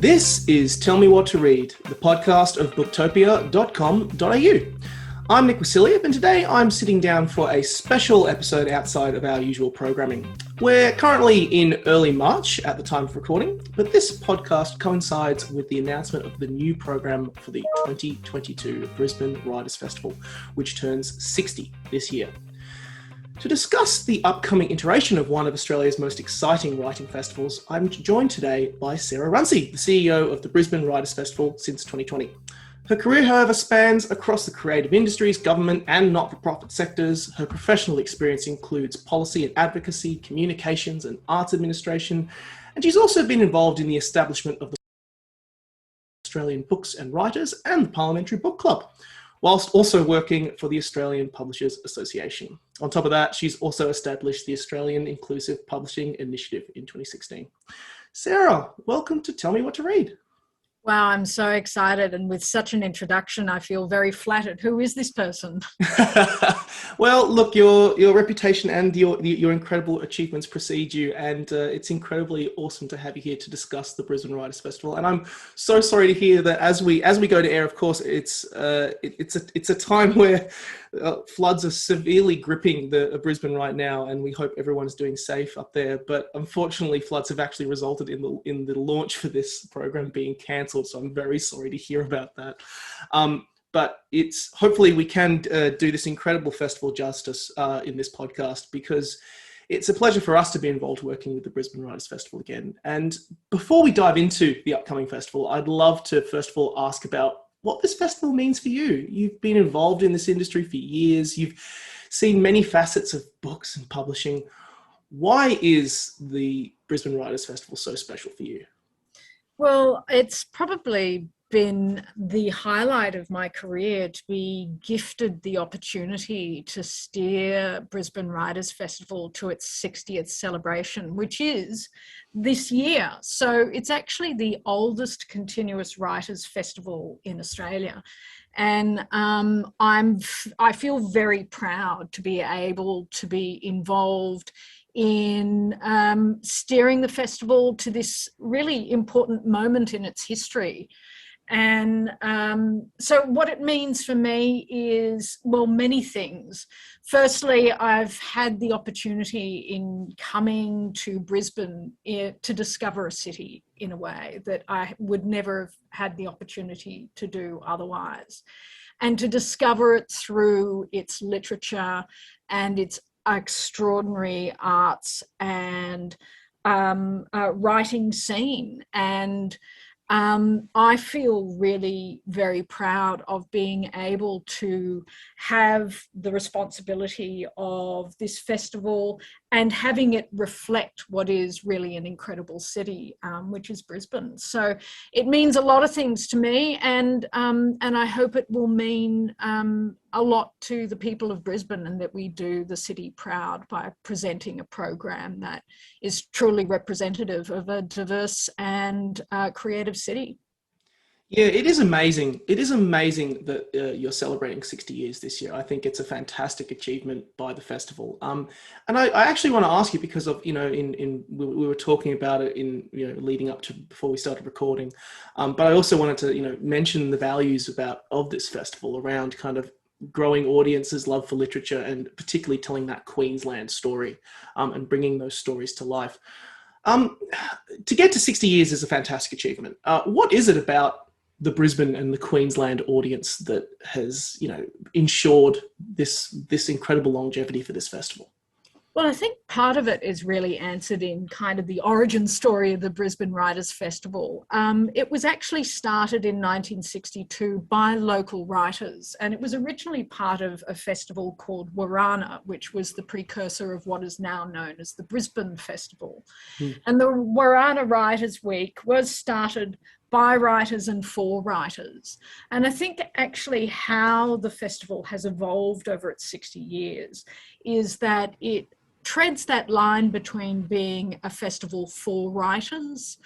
This is Tell Me What to Read, the podcast of Booktopia.com.au. I'm Nick Wasiliev, and today I'm sitting down for a special episode outside of our usual programming. We're currently in early March at the time of recording, but this podcast coincides with the announcement of the new program for the 2022 Brisbane Writers Festival, which turns 60 this year. To discuss the upcoming iteration of one of Australia's most exciting writing festivals, I'm joined today by Sarah Runcie, the CEO of the Brisbane Writers Festival since 2020. Her career, however, spans across the creative industries, government and not-for-profit sectors. Her professional experience includes policy and advocacy, communications and arts administration, and she's also been involved in the establishment of the Australian Books and Writers and the Parliamentary Book Club, whilst also working for the Australian Publishers Association. On top of that, she's also established the Australian Inclusive Publishing Initiative in 2016. Sarah, welcome to Tell Me What to Read. Wow, I'm so excited, and with such an introduction, I feel very flattered. Who is this person? Well, look, your reputation and your incredible achievements precede you, and it's incredibly awesome to have you here to discuss the Brisbane Writers Festival. And I'm so sorry to hear that as we go to air. Of course, it's a time where floods are severely gripping the Brisbane right now, and we hope everyone's doing safe up there. But unfortunately, floods have actually resulted in the launch for this program being cancelled. So I'm very sorry to hear about that. But hopefully we can do this incredible festival justice in this podcast, because it's a pleasure for us to be involved working with the Brisbane Writers Festival again. And before we dive into the upcoming festival, I'd love to first of all ask about what this festival means for you. You've been involved in this industry for years. You've seen many facets of books and publishing. Why is the Brisbane Writers Festival so special for you? Well, it's probably been the highlight of my career to be gifted the opportunity to steer Brisbane Writers Festival to its 60th celebration, which is this year. So it's actually the oldest continuous writers festival in Australia. And I feel very proud to be able to be involved in steering the festival to this really important moment in its history. And so what it means for me is, well, many things. Firstly, I've had the opportunity in coming to Brisbane to discover a city in a way that I would never have had the opportunity to do otherwise. And to discover it through its literature and its extraordinary arts and writing scene. And I feel really very proud of being able to have the responsibility of this festival and having it reflect what is really an incredible city, which is Brisbane. So it means a lot of things to me, and I hope it will mean a lot to the people of Brisbane, and that we do the city proud by presenting a program that is truly representative of a diverse and creative city. Yeah, it is amazing. It is amazing that you're celebrating 60 years this year. I think it's a fantastic achievement by the festival. And I actually want to ask you, because of, we were talking about it in, leading up to before we started recording. But I also wanted to, mention the values of this festival around kind of growing audiences' love for literature, and particularly telling that Queensland story and bringing those stories to life. To get to 60 years is a fantastic achievement. What is it about the Brisbane and the Queensland audience that has, ensured this incredible longevity for this festival? Well, I think part of it is really answered in kind of the origin story of the Brisbane Writers Festival. It was actually started in 1962 by local writers, and it was originally part of a festival called Warana, which was the precursor of what is now known as the Brisbane Festival. And the Warana Writers Week was started by writers and for writers. And I think actually how the festival has evolved over its 60 years is that it treads that line between being a festival for writers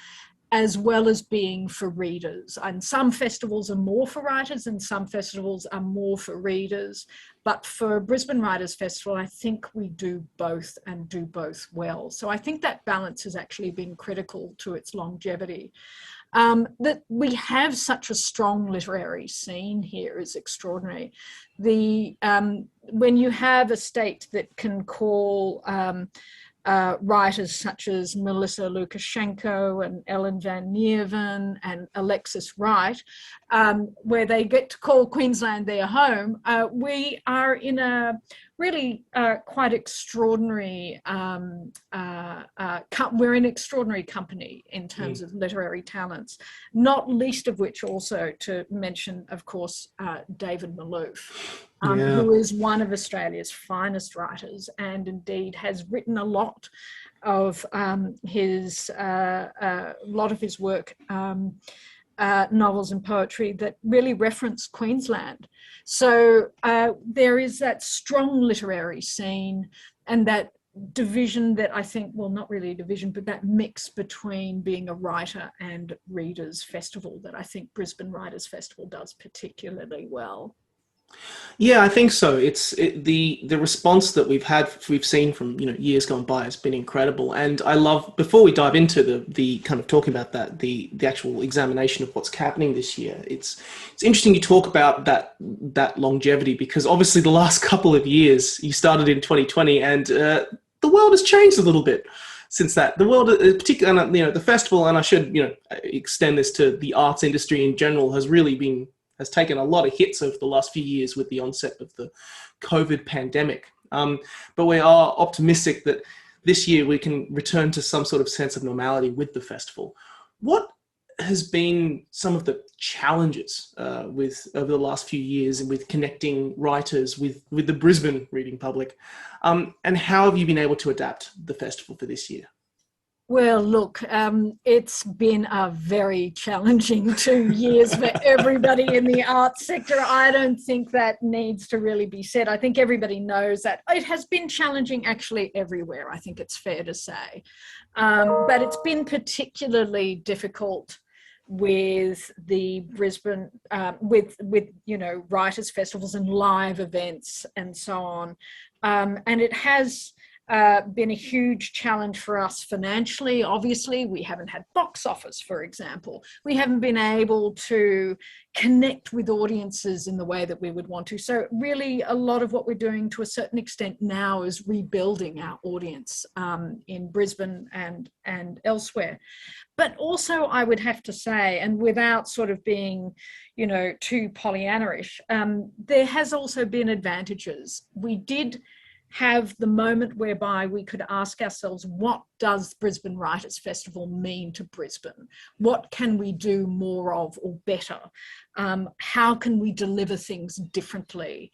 as well as being for readers. And some festivals are more for writers and some festivals are more for readers. But for Brisbane Writers Festival, I think we do both and do both well. So I think that balance has actually been critical to its longevity. That we have such a strong literary scene here is extraordinary. When you have a state that can call writers such as Melissa Lukashenko and Ellen Van Neerven and Alexis Wright, where they get to call Queensland their home, we are in a really quite extraordinary, we're in extraordinary company in terms of literary talents, not least of which also to mention, of course, David Malouf. Who is one of Australia's finest writers and indeed has written a lot of his work, novels and poetry that really reference Queensland. So there is that strong literary scene and that division that I think, well, not really a division, but that mix between being a writer and readers festival that I think Brisbane Writers Festival does particularly well. Yeah, I think so. The response that we've seen from years gone by has been incredible, and I love. Before we dive into the kind of talking about that, the actual examination of what's happening this year, it's interesting you talk about that longevity, because obviously the last couple of years, you started in 2020, and the world has changed a little bit since that. The world, particularly the festival, and I should extend this to the arts industry in general, has taken a lot of hits over the last few years with the onset of the COVID pandemic. But we are optimistic that this year we can return to some sort of sense of normality with the festival. What has been some of the challenges over the last few years with connecting writers with the Brisbane reading public? And how have you been able to adapt the festival for this year? Well, look, it's been a very challenging 2 years for everybody in the arts sector. I don't think that needs to really be said. I think everybody knows that it has been challenging actually everywhere, I think it's fair to say. But it's been particularly difficult with the Brisbane, with writers' festivals and live events and so on. And it has been a huge challenge for us financially. Obviously, we haven't had box office, for example. We haven't been able to connect with audiences in the way that we would want to. So really, a lot of what we're doing to a certain extent now is rebuilding our audience in Brisbane and elsewhere. But also, I would have to say, and without sort of being, too Pollyanna-ish, there has also been advantages. We did have the moment whereby we could ask ourselves, what does Brisbane Writers Festival mean to Brisbane? What can we do more of or better? How can we deliver things differently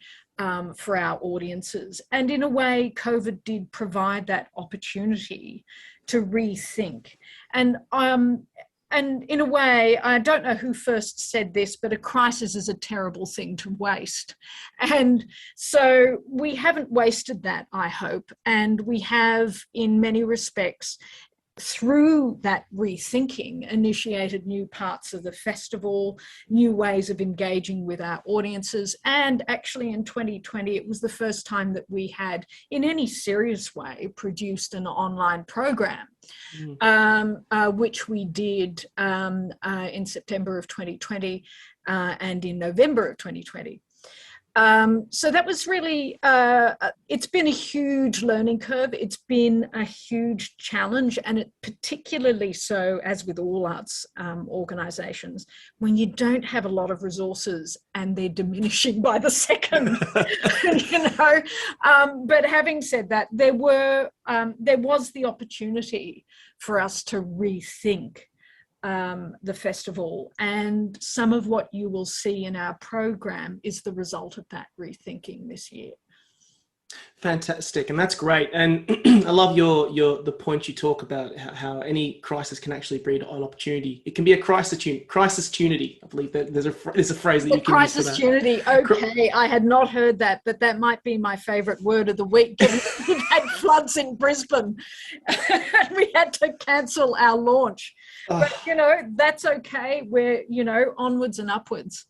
for our audiences? And in a way, COVID did provide that opportunity to rethink. And in a way, I don't know who first said this, but a crisis is a terrible thing to waste. And so we haven't wasted that, I hope. And we have, in many respects, through that rethinking, initiated new parts of the festival, new ways of engaging with our audiences. And actually in 2020, it was the first time that we had, in any serious way, produced an online program, which we did in September of 2020 and in November of 2020. So that was really, it's been a huge learning curve. It's been a huge challenge, and it particularly so, as with all arts organisations, when you don't have a lot of resources and they're diminishing by the second, But having said that, there was the opportunity for us to rethink the festival, and some of what you will see in our program is the result of that rethinking this year. Fantastic, and that's great. And I love the point you talk about how any crisis can actually breed an opportunity. It can be a crisis-tunity. I believe that there's a phrase that you can use for that. Crisis-tunity. Okay, I had not heard that, but that might be my favourite word of the week. Given we've had floods in Brisbane, and we had to cancel our launch. But that's okay. We're onwards and upwards.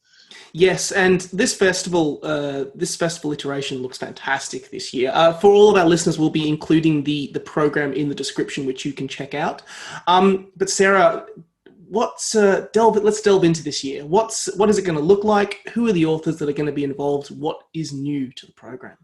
Yes, and this festival iteration looks fantastic this year. For all of our listeners, we'll be including the program in the description, which you can check out. But Sarah, let's delve into this year. What is it going to look like? Who are the authors that are going to be involved? What is new to the program?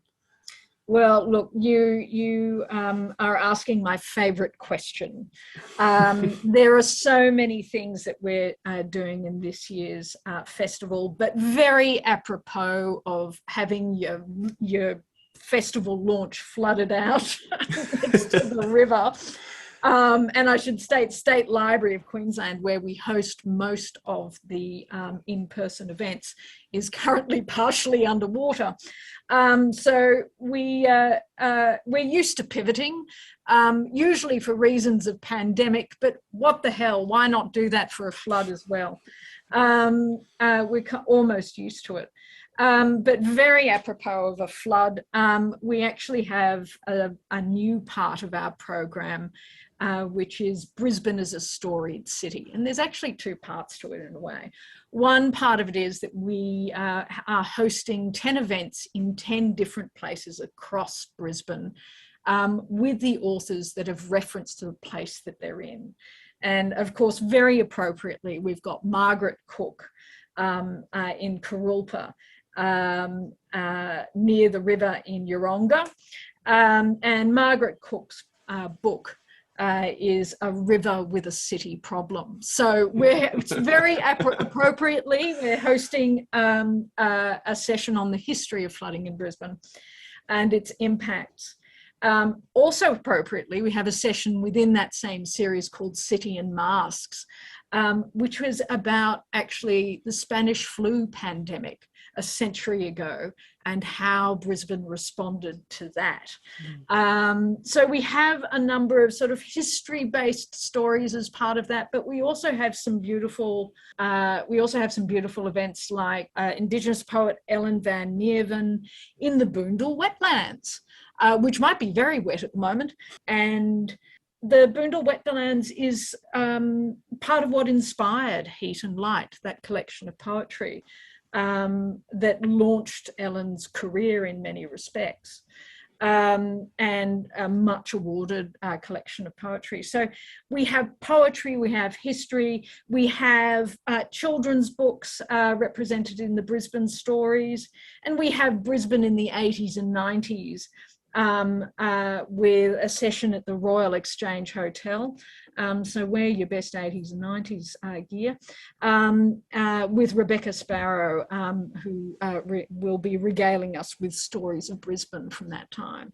Well, look, you are asking my favourite question. There are so many things that we're doing in this year's festival, but very apropos of having your festival launch flooded out next to the river. And I should State Library of Queensland, where we host most of the in-person events, is currently partially underwater. So we're used to pivoting, usually for reasons of pandemic, but what the hell, why not do that for a flood as well? We're almost used to it. But very apropos of a flood, we actually have a new part of our program, which is Brisbane as a storied city. And there's actually two parts to it in a way. One part of it is that we are hosting 10 events in 10 different places across Brisbane with the authors that have reference to the place that they're in. And of course, very appropriately, we've got Margaret Cook in Kurulpa, near the river in Yeronga. And Margaret Cook's book is A River with a City Problem. So it's very appropriately, we're hosting a session on the history of flooding in Brisbane and its impacts. Also appropriately, we have a session within that same series called City and Masks, which was about actually the Spanish flu pandemic a century ago and how Brisbane responded to that. So we have a number of sort of history-based stories as part of that, but we also have some beautiful events like Indigenous poet Ellen Van Neerven in the Boondall wetlands, which might be very wet at the moment. And the Boondall Wetlands is part of what inspired Heat and Light, that collection of poetry that launched Ellen's career in many respects, and a much awarded collection of poetry. So we have poetry, we have history, we have children's books represented in the Brisbane stories, and we have Brisbane in the 80s and 90s. With a session at the Royal Exchange Hotel. So wear your best 80s and 90s gear, with Rebecca Sparrow, who will be regaling us with stories of Brisbane from that time.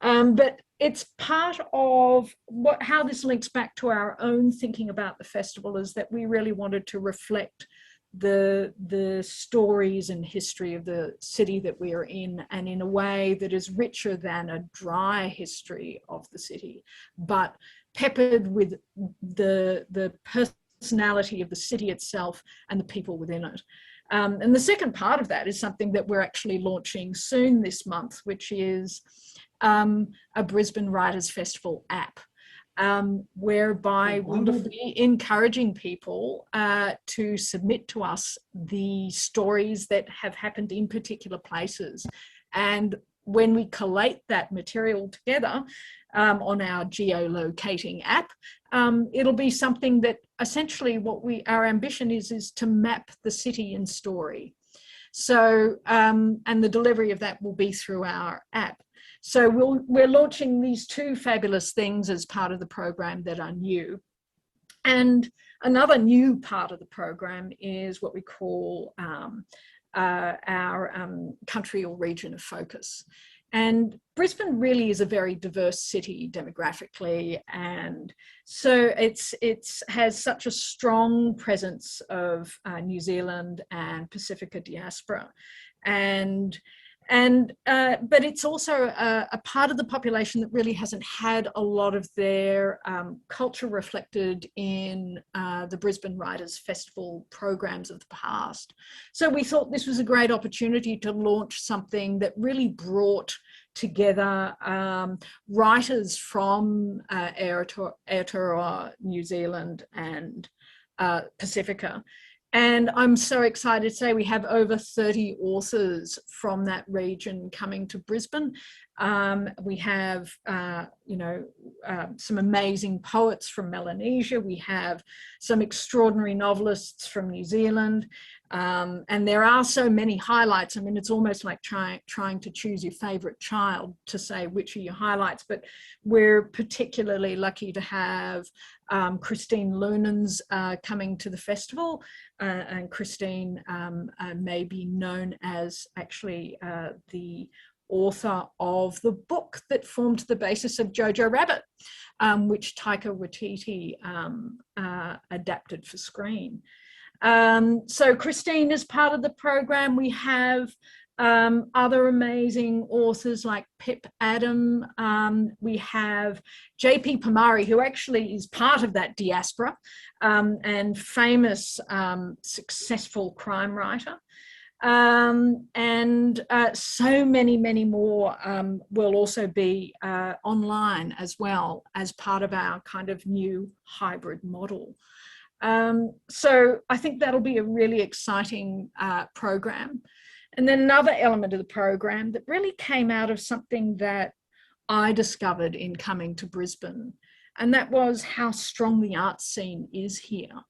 But it's part of how this links back to our own thinking about the festival, is that we really wanted to reflect the stories and history of the city that we are in, and in a way that is richer than a dry history of the city, but peppered with the personality of the city itself and the people within it. And the second part of that is something that we're actually launching soon this month, which is a Brisbane Writers Festival app. Whereby we will be encouraging people to submit to us the stories that have happened in particular places. And when we collate that material together on our geolocating app, it'll be something that essentially our ambition is to map the city in story. So, and the delivery of that will be through our app. So we're launching these two fabulous things as part of the program that are new. And another new part of the program is what we call our country or region of focus. And Brisbane really is a very diverse city demographically, and so it has such a strong presence of New Zealand and Pacifica diaspora, but it's also a part of the population that really hasn't had a lot of their culture reflected in the Brisbane Writers Festival programs of the past. So we thought this was a great opportunity to launch something that really brought together writers from Aotearoa, New Zealand and Pacifica, And I'm so excited to say we have over 30 authors from that region coming to Brisbane. We have, some amazing poets from Melanesia. We have some extraordinary novelists from New Zealand. And there are so many highlights. I mean, it's almost like trying to choose your favorite child to say which are your highlights. But we're particularly lucky to have Christine Lunans coming to the festival. And Christine may be known as actually the author of the book that formed the basis of Jojo Rabbit, which Taika Waititi adapted for screen. So Christine is part of the program. We have other amazing authors like Pip Adam. We have J.P. Pamari, who actually is part of that diaspora and famous, successful crime writer. And so many more will also be online as well as part of our kind of new hybrid model. So I think that'll be a really exciting program. And then another element of the program that really came out of something that I discovered in coming to Brisbane, and that was how strong the art scene is here.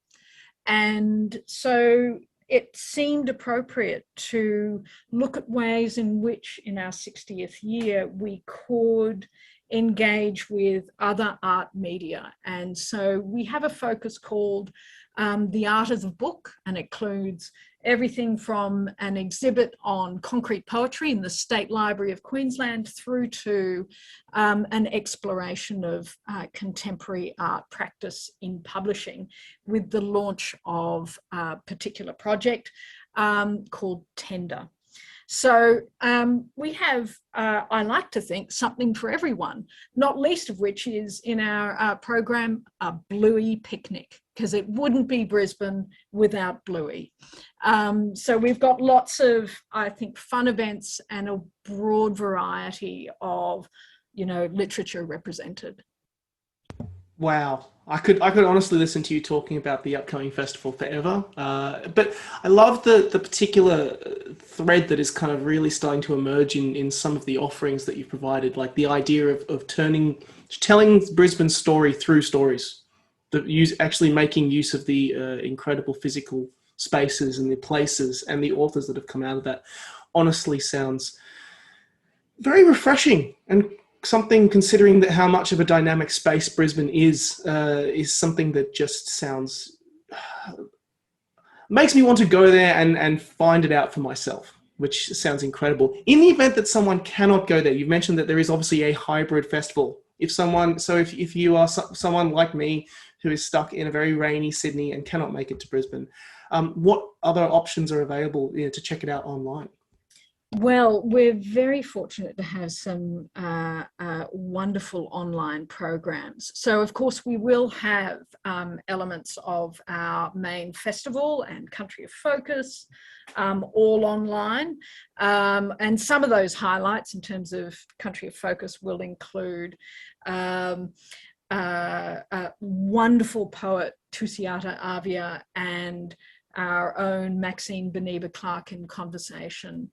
And so it seemed appropriate to look at ways in which in our 60th year we could engage with other art media. And so we have a focus called The Art of the Book, and it includes everything from an exhibit on concrete poetry in the State Library of Queensland through to an exploration of contemporary art practice in publishing with the launch of a particular project called Tender. So we have, I like to think, something for everyone, not least of which is in our program, a Bluey picnic, because it wouldn't be Brisbane without Bluey. So we've got lots of, I think, fun events and a broad variety of, literature represented. Wow. I could honestly listen to you talking about the upcoming festival forever. But I love the particular thread that is kind of really starting to emerge in some of the offerings that you've provided, like the idea of telling Brisbane's story through stories, actually making use of the incredible physical spaces and the places and the authors that have come out of that. Honestly sounds very refreshing, and something, considering that how much of a dynamic space Brisbane is something that just sounds makes me want to go there and find it out for myself, which sounds incredible. In the event that someone cannot go there, you've mentioned that there is obviously a hybrid festival. If you are someone like me who is stuck in a very rainy Sydney and cannot make it to Brisbane, what other options are available to check it out online? Well, we're very fortunate to have some wonderful online programs. So, of course, we will have elements of our main festival and Country of Focus all online. And some of those highlights in terms of Country of Focus will include wonderful poet Tusiata Avia and our own Maxine Beneba-Clark in conversation.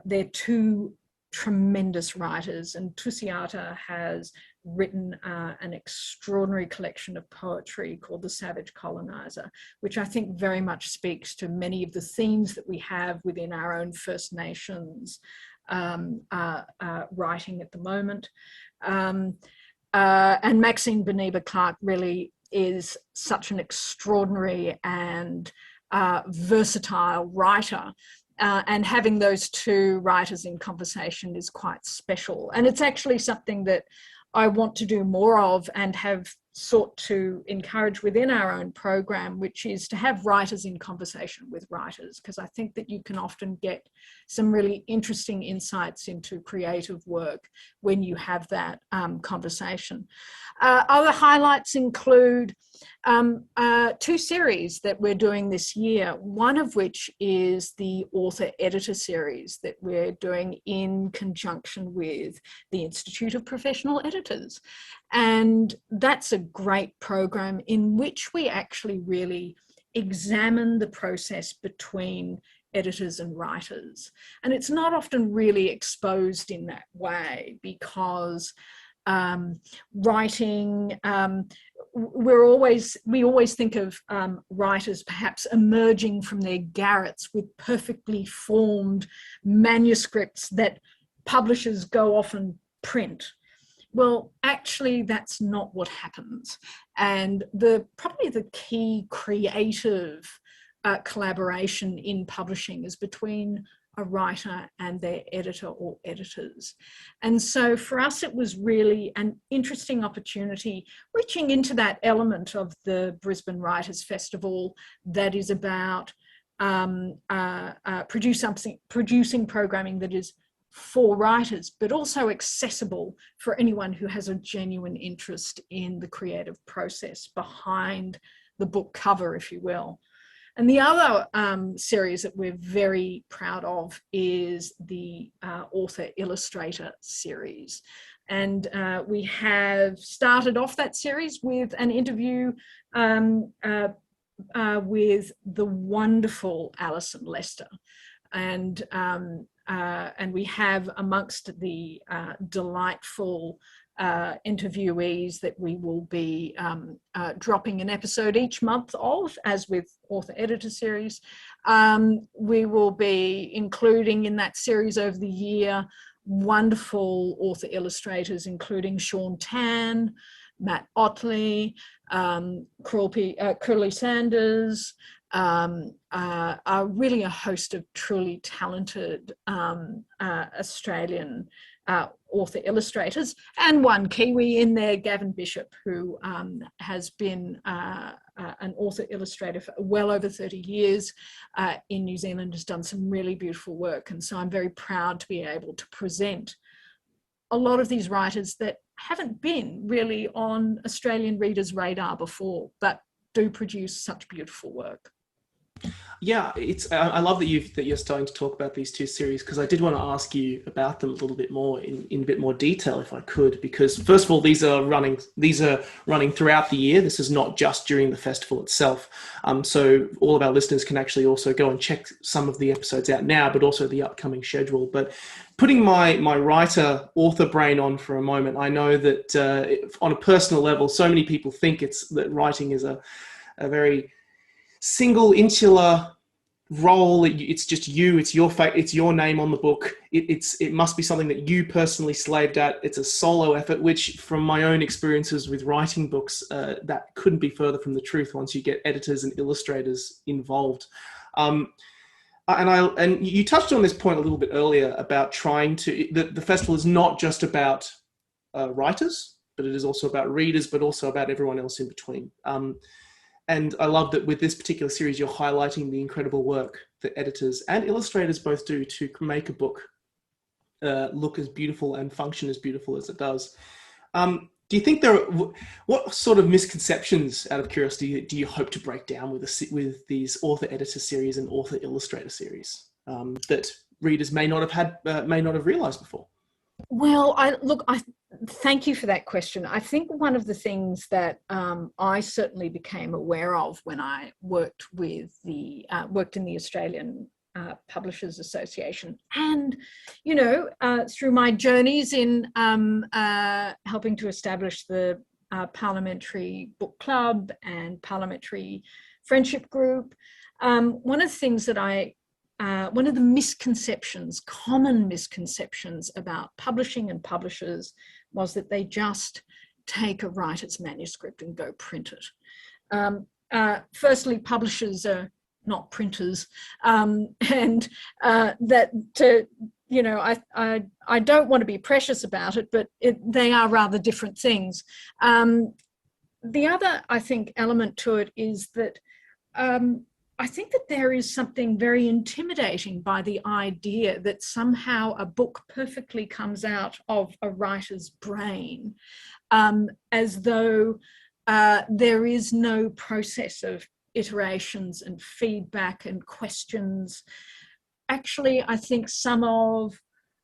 They're two tremendous writers, and Tusiata has written an extraordinary collection of poetry called The Savage Colonizer, which I think very much speaks to many of the themes that we have within our own First Nations writing at the moment. And Maxine Beneba-Clark really is such an extraordinary and versatile writer, and having those two writers in conversation is quite special. And it's actually something that I want to do more of and have sought to encourage within our own program, which is to have writers in conversation with writers, because I think that you can often get some really interesting insights into creative work when you have that conversation. Other highlights include two series that we're doing this year, one of which is the author-editor series that we're doing in conjunction with the Institute of Professional Editors. And that's a great program in which we actually really examine the process between editors and writers. And it's not often really exposed in that way, because writing, we always think of writers perhaps emerging from their garrets with perfectly formed manuscripts that publishers go off and print. Well, actually, that's not what happens. And probably the key creative collaboration in publishing is between a writer and their editor or editors. And so for us, it was really an interesting opportunity, reaching into that element of the Brisbane Writers Festival that is about producing programming that is for writers, but also accessible for anyone who has a genuine interest in the creative process behind the book cover, if you will. And the other series that we're very proud of is the Author Illustrator series. And we have started off that series with an interview with the wonderful Alison Lester. And we have amongst the delightful interviewees that we will be dropping an episode each month of, as with Author Editor series. We will be including in that series over the year wonderful author illustrators, including Sean Tan, Matt Otley, Curly Sanders, really a host of truly talented Australian author illustrators, and one Kiwi in there, Gavin Bishop, who has been an author illustrator for well over 30 years in New Zealand, has done some really beautiful work. And so I'm very proud to be able to present a lot of these writers that haven't been really on Australian readers' radar before, but do produce such beautiful work. Yeah, I love that you're starting to talk about these two series, because I did want to ask you about them a little bit more in a bit more detail, if I could. Because first of all, these are running throughout the year. This is not just during the festival itself. So all of our listeners can actually also go and check some of the episodes out now, but also the upcoming schedule. But putting my writer author brain on for a moment, I know that on a personal level, so many people think that writing is a very single insular role. It's just you, it's your name on the book. It must be something that you personally slaved at. It's a solo effort, which from my own experiences with writing books, that couldn't be further from the truth once you get editors and illustrators involved. And you touched on this point a little bit earlier about the festival is not just about writers, but it is also about readers, but also about everyone else in between. And I love that with this particular series, you're highlighting the incredible work that editors and illustrators both do to make a book look as beautiful and function as beautiful as it does. Do you think what sort of misconceptions, out of curiosity, do you hope to break down with these author editor series and author illustrator series that readers may not have realized before? Well, I thank you for that question. I think one of the things that I certainly became aware of when I worked in the Australian Publishers Association, and through my journeys in helping to establish the Parliamentary Book Club and Parliamentary Friendship Group, one of the things that one of the common misconceptions about publishing and publishers was that they just take a writer's manuscript and go print it. Firstly, publishers are not printers, and that I don't want to be precious about it, but they are rather different things. The other, I think, element to it is that I think that there is something very intimidating by the idea that somehow a book perfectly comes out of a writer's brain, as though there is no process of iterations and feedback and questions. Actually, I think some of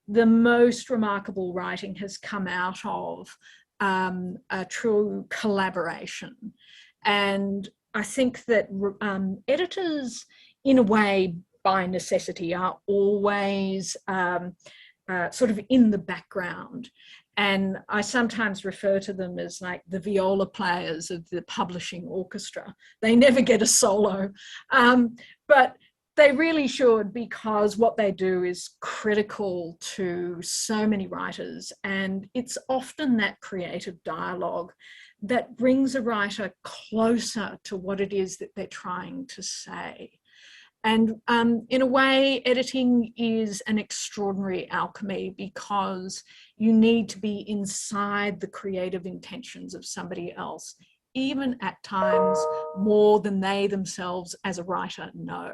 the most remarkable writing has come out of a true collaboration. And I think that editors, in a way, by necessity, are always sort of in the background. And I sometimes refer to them as like the viola players of the publishing orchestra. They never get a solo, but they really should, because what they do is critical to so many writers. And it's often that creative dialogue that brings a writer closer to what it is that they're trying to say. And in a way, editing is an extraordinary alchemy, because you need to be inside the creative intentions of somebody else, even at times more than they themselves as a writer know.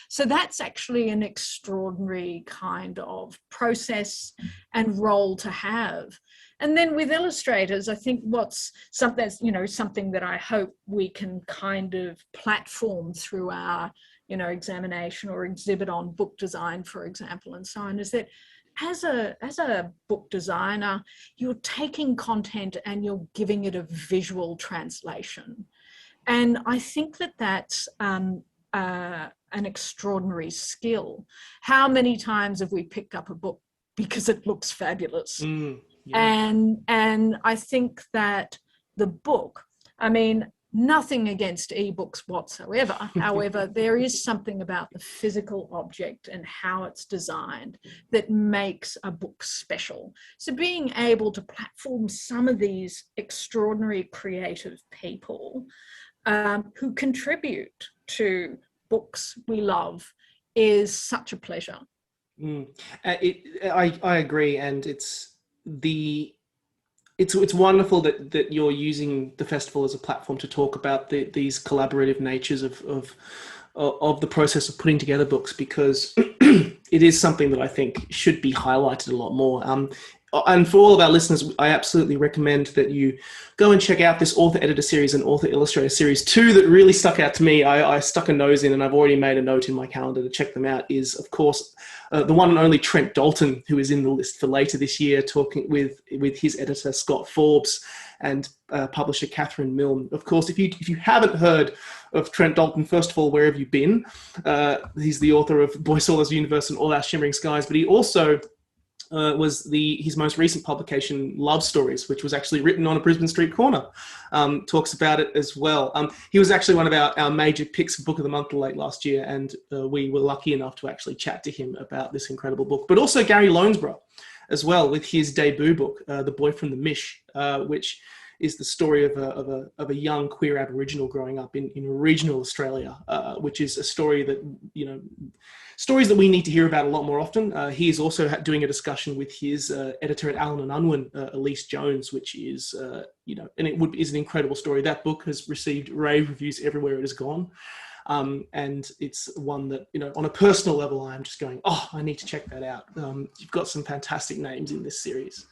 So that's actually an extraordinary kind of process and role to have. And then with illustrators, I think what's something, something that I hope we can kind of platform through our examination or exhibit on book design, for example, and so on, is that as a book designer, you're taking content and you're giving it a visual translation. And I think that that's an extraordinary skill. How many times have we picked up a book because it looks fabulous? Yeah. And I think that the book, nothing against ebooks whatsoever. However, there is something about the physical object and how it's designed that makes a book special. So being able to platform some of these extraordinary creative people who contribute to books we love is such a pleasure. I agree, and it's wonderful that you're using the festival as a platform to talk about these collaborative natures of the process of putting together books, because it is something that I think should be highlighted a lot more. And for all of our listeners, I absolutely recommend that you go and check out this author editor series and author illustrator series. Two that really stuck out to me, I stuck a nose in, and I've already made a note in my calendar to check them out, is, of course, the one and only Trent Dalton, who is in the list for later this year, talking with his editor, Scott Forbes, and publisher Catherine Milne. Of course, if you haven't heard of Trent Dalton, first of all, where have you been? He's the author of Boy Sawler's Universe and All Our Shimmering Skies, but he also was his most recent publication, Love Stories, which was actually written on a Brisbane street corner. Talks about it as well. He was actually one of our major picks for Book of the Month late last year, and we were lucky enough to actually chat to him about this incredible book. But also Gary Lonesborough as well, with his debut book, The Boy from the Mish, which is the story of a young queer Aboriginal growing up in regional Australia, which is a story that, stories that we need to hear about a lot more often. He is also doing a discussion with his editor at Allen and Unwin, Elise Jones, which is, and is an incredible story. That book has received rave reviews everywhere it has gone. And it's one that, on a personal level, I'm just going, I need to check that out. You've got some fantastic names in this series.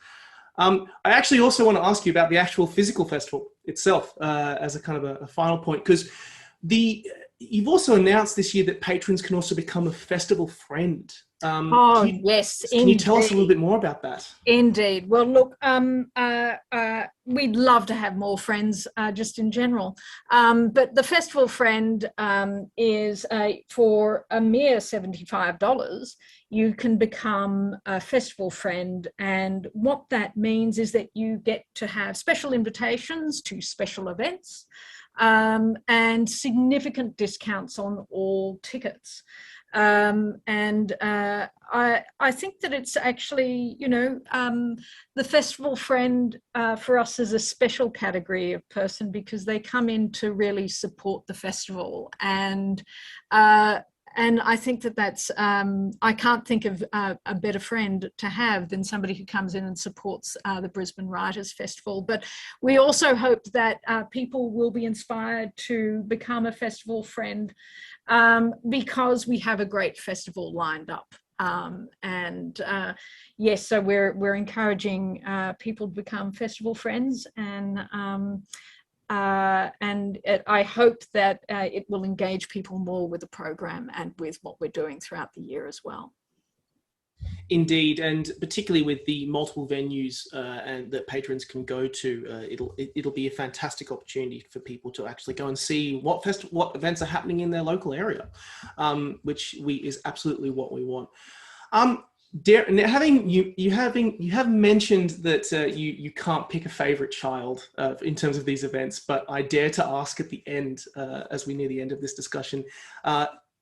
I actually also want to ask you about the actual physical festival itself as a kind of a final point, because you've also announced this year that patrons can also become a festival friend. Yes. Can you tell us a little bit more about that? Indeed. Well, look, we'd love to have more friends just in general. But the festival friend is for a mere $75. You can become a festival friend. And what that means is that you get to have special invitations to special events and significant discounts on all tickets. I think that it's actually, the festival friend for us is a special category of person, because they come in to really support the festival. And I think that that's, I can't think of a better friend to have than somebody who comes in and supports the Brisbane Writers Festival. But we also hope that people will be inspired to become a festival friend because we have a great festival lined up. Yes, so we're encouraging people to become festival friends, and I hope that it will engage people more with the program and with what we're doing throughout the year as well. Indeed, and particularly with the multiple venues and that patrons can go to, it'll be a fantastic opportunity for people to actually go and see what events are happening in their local area, which is absolutely what we want. You have mentioned that you can't pick a favorite child in terms of these events, but I dare to ask at the end, as we near the end of this discussion,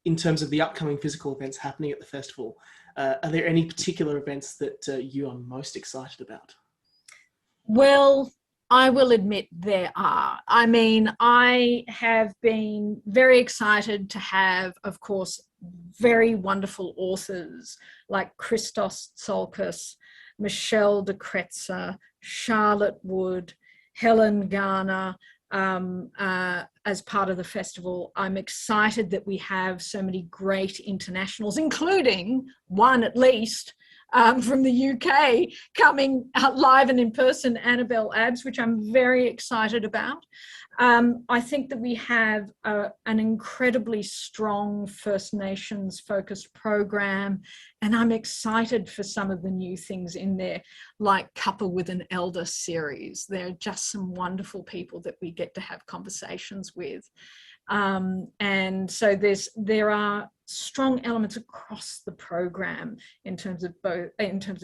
in terms of the upcoming physical events happening at the festival. Are there any particular events that you are most excited about? Well, I will admit there are. I mean, I have been very excited to have, of course, very wonderful authors like Christos Tsolkas, Michelle de Kretzer, Charlotte Wood, Helen Garner, as part of the festival. I'm excited that we have so many great internationals, including one at least from the UK coming live and in person, Annabelle Abbs, which I'm very excited about. I think that we have an incredibly strong First Nations focused program, and I'm excited for some of the new things in there, like Couple with an Elder series. There are just some wonderful people that we get to have conversations with. And so there are strong elements across the program in terms of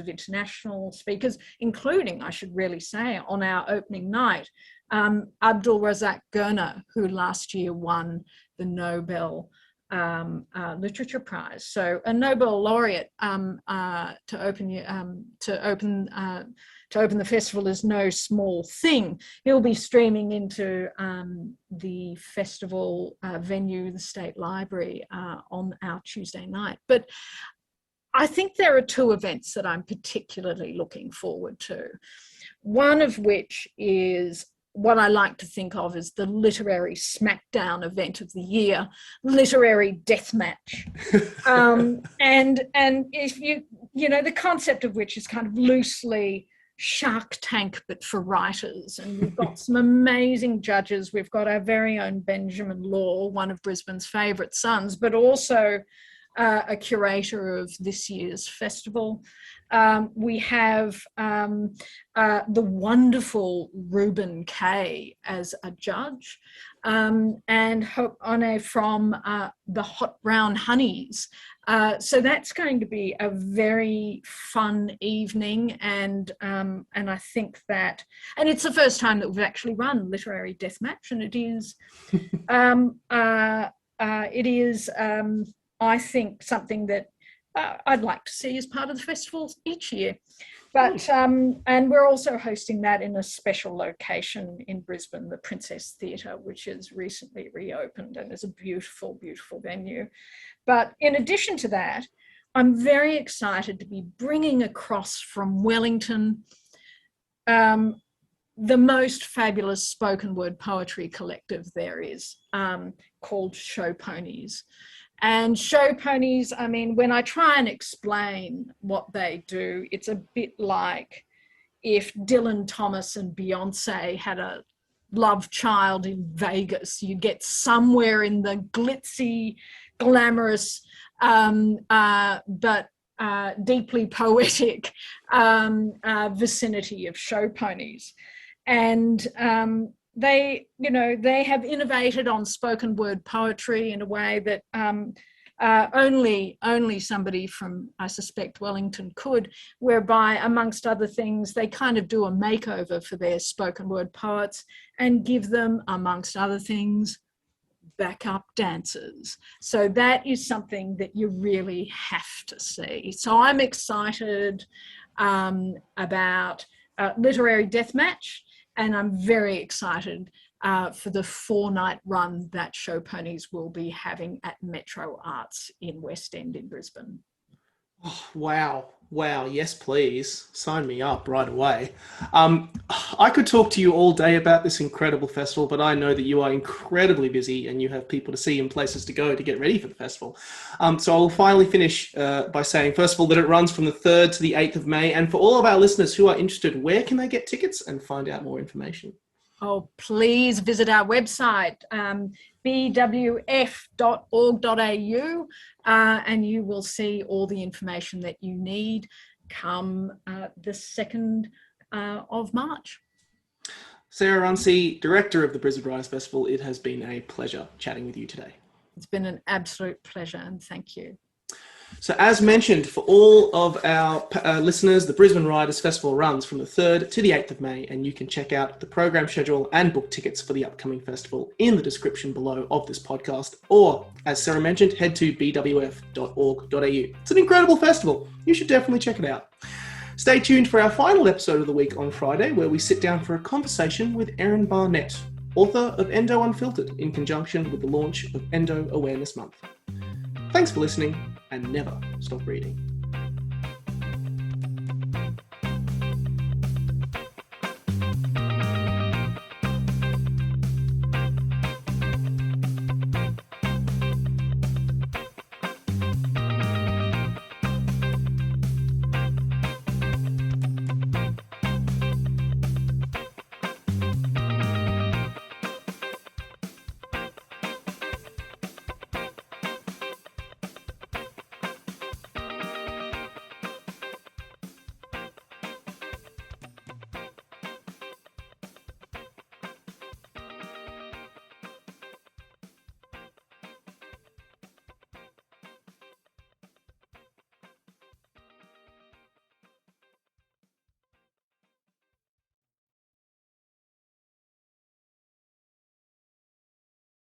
international speakers, including, I should really say, on our opening night, Abdul Razak Gurna, who last year won the Nobel Literature Prize. So a Nobel laureate to open the festival is no small thing. He'll be streaming into the festival venue, the State Library, on our Tuesday night. But I think there are two events that I'm particularly looking forward to. One of which is what I like to think of as the literary smackdown event of the year, literary deathmatch. And if you know, the concept of which is kind of loosely Shark Tank, but for writers. And we've got some amazing judges. We've got our very own Benjamin Law, one of Brisbane's favourite sons, but also a curator of this year's festival. We have the wonderful Reuben Kay as a judge, and Hope One from the Hot Brown Honeys. So that's going to be a very fun evening, and I think that, and it's the first time that we've actually run Literary Deathmatch, and it is I think something that I'd like to see as part of the festival each year. But and we're also hosting that in a special location in Brisbane, the Princess Theatre, which is recently reopened and is a beautiful, beautiful venue. But in addition to that, I'm very excited to be bringing across from Wellington the most fabulous spoken word poetry collective there is, called Show Ponies. And Show Ponies, I mean, when I try and explain what they do, it's a bit like if Dylan Thomas and Beyonce had a love child in Vegas. You get somewhere in the glitzy, glamorous, but deeply poetic vicinity of Show Ponies. And they have innovated on spoken word poetry in a way that only somebody from, I suspect, Wellington could, whereby, amongst other things, they kind of do a makeover for their spoken word poets and give them, amongst other things, backup dancers. So that is something that you really have to see. So I'm excited about Literary Deathmatch, and I'm very excited for the 4-night run that Show Ponies will be having at Metro Arts in West End in Brisbane. Oh, wow. Yes, please. Sign me up right away. I could talk to you all day about this incredible festival, but I know that you are incredibly busy and you have people to see and places to go to get ready for the festival. So I'll finally finish by saying, first of all, that it runs from the 3rd to the 8th of May. And for all of our listeners who are interested, where can they get tickets and find out more information? Oh, please visit our website, bwf.org.au, and you will see all the information that you need come the 2nd of March. Sarah Runcie, Director of the Brisbane Writers Festival, it has been a pleasure chatting with you today. It's been an absolute pleasure, and thank you. So as mentioned, for all of our listeners, the Brisbane Writers Festival runs from the 3rd to the 8th of May, and you can check out the program schedule and book tickets for the upcoming festival in the description below of this podcast, or, as Sarah mentioned, head to bwf.org.au. It's an incredible festival. You should definitely check it out. Stay tuned for our final episode of the week on Friday, where we sit down for a conversation with Erin Barnett, author of Endo Unfiltered, in conjunction with the launch of Endo Awareness Month. Thanks for listening, and never stop reading.